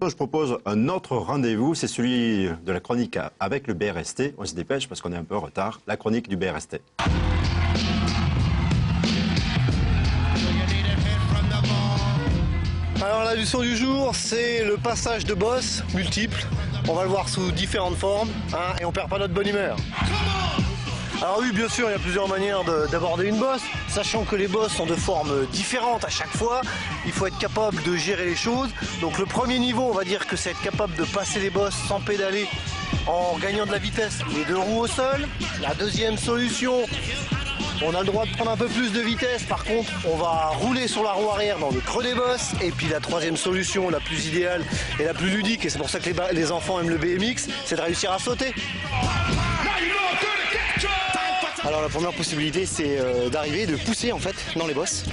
Je propose un autre rendez-vous, c'est celui de la chronique avec le BRST. On se dépêche parce qu'on est un peu en retard. La chronique du BRST. Alors la leçon du jour, c'est le passage de boss multiple. On va le voir sous différentes formes, hein, et on perd pas notre bonne humeur. Alors oui, bien sûr, il y a plusieurs manières d'aborder une bosse, sachant que les bosses sont de formes différentes à chaque fois. Il faut être capable de gérer les choses. Donc le premier niveau, on va dire que c'est être capable de passer les bosses sans pédaler en gagnant de la vitesse, les deux roues au sol. La deuxième solution, on a le droit de prendre un peu plus de vitesse, par contre on va rouler sur la roue arrière dans le creux des bosses. Et puis la troisième solution, la plus idéale et la plus ludique, et c'est pour ça que les enfants aiment le BMX, c'est de réussir à sauter. Alors la première possibilité, c'est d'arriver, de pousser en fait dans les bosses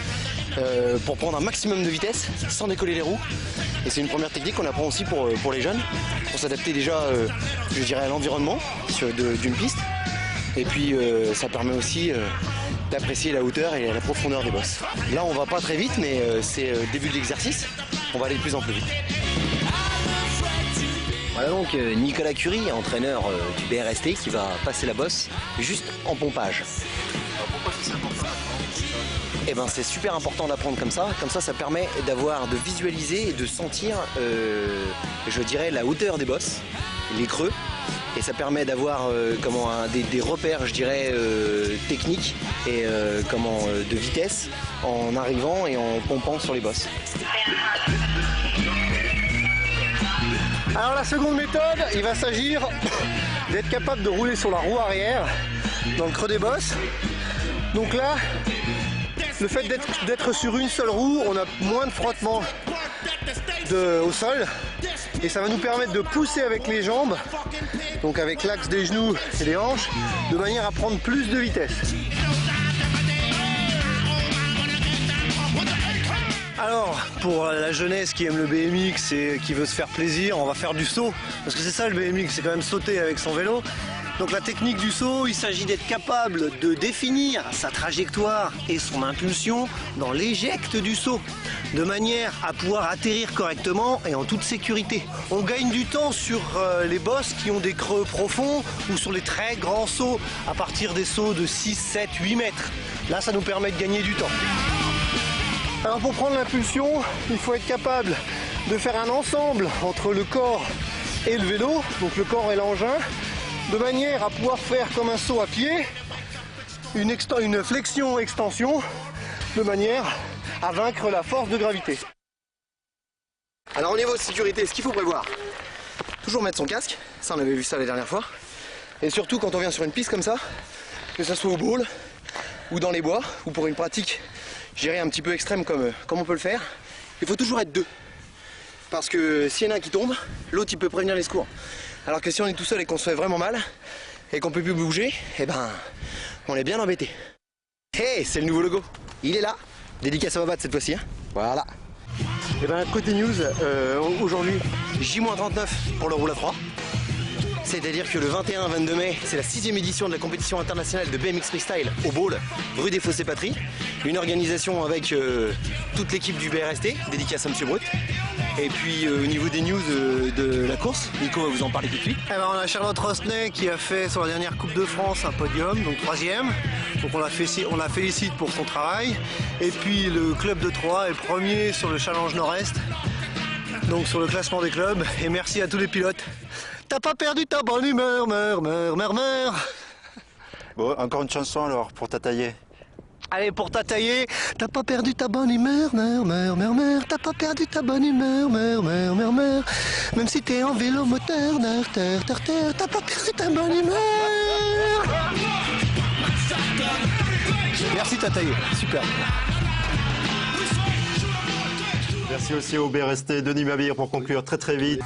pour prendre un maximum de vitesse sans décoller les roues. Et c'est une première technique qu'on apprend aussi pour les jeunes, pour s'adapter déjà je dirais à l'environnement d'une piste. Et puis ça permet aussi d'apprécier la hauteur et la profondeur des bosses. Là on va pas très vite, mais c'est le début de l'exercice, on va aller de plus en plus vite. Voilà donc Nicolas Curie, entraîneur du BRST, qui va passer la bosse juste en pompage. Alors pourquoi c'est important? Eh ben c'est super important d'apprendre comme ça ça permet de visualiser et de sentir, je dirais, la hauteur des bosses, les creux, et ça permet d'avoir des repères, je dirais, techniques et de vitesse en arrivant et en pompant sur les bosses. Alors la seconde méthode, il va s'agir d'être capable de rouler sur la roue arrière dans le creux des bosses. Donc là, le fait d'être sur une seule roue, on a moins de frottement au sol et ça va nous permettre de pousser avec les jambes, donc avec l'axe des genoux et des hanches, de manière à prendre plus de vitesse. Alors, pour la jeunesse qui aime le BMX et qui veut se faire plaisir, on va faire du saut, parce que c'est ça le BMX, c'est quand même sauter avec son vélo. Donc la technique du saut, il s'agit d'être capable de définir sa trajectoire et son impulsion dans l'éjecte du saut, de manière à pouvoir atterrir correctement et en toute sécurité. On gagne du temps sur les bosses qui ont des creux profonds ou sur les très grands sauts à partir des sauts de 6, 7, 8 mètres. Là, ça nous permet de gagner du temps. Alors pour prendre l'impulsion, il faut être capable de faire un ensemble entre le corps et le vélo, donc le corps et l'engin, de manière à pouvoir faire comme un saut à pied, une flexion-extension, de manière à vaincre la force de gravité. Alors au niveau de sécurité, ce qu'il faut prévoir, toujours mettre son casque, ça on avait vu ça la dernière fois, et surtout quand on vient sur une piste comme ça, que ce soit au bowl ou dans les bois, ou pour une pratique, je dirais un petit peu extrême comme on peut le faire, il faut toujours être deux. Parce que s'il y en a un qui tombe, l'autre il peut prévenir les secours. Alors que si on est tout seul et qu'on se fait vraiment mal, et qu'on peut plus bouger, eh ben, on est bien embêté. Hey, c'est le nouveau logo, il est là, dédicace à Wabat cette fois-ci, hein. Voilà. Et ben côté news, aujourd'hui, J-39 pour le roule à 3. C'est-à-dire que le 21-22 mai, c'est la 6e édition de la compétition internationale de BMX Freestyle au Bowl, rue des Fossés-Patries. Une organisation avec toute l'équipe du BRST, dédicace à Monsieur Brut. Et puis au niveau des news de la course, Nico va vous en parler tout de suite. Eh ben, on a Charlotte Rosnay qui a fait sur la dernière Coupe de France un podium, donc 3e. Donc on la félicite pour son travail. Et puis le club de Troyes est premier sur le Challenge Nord-Est, donc sur le classement des clubs. Et merci à tous les pilotes. T'as pas perdu ta bonne humeur, meur. Bon, encore une chanson alors pour t'attailler. Allez, pour t'attailler, t'as pas perdu ta bonne humeur, meur. T'as pas perdu ta bonne humeur, meur. Même si t'es en vélo moteur, t'as pas perdu ta bonne humeur. Merci Tataillé, super. Merci aussi au BRST, Denis Mabir pour conclure très vite.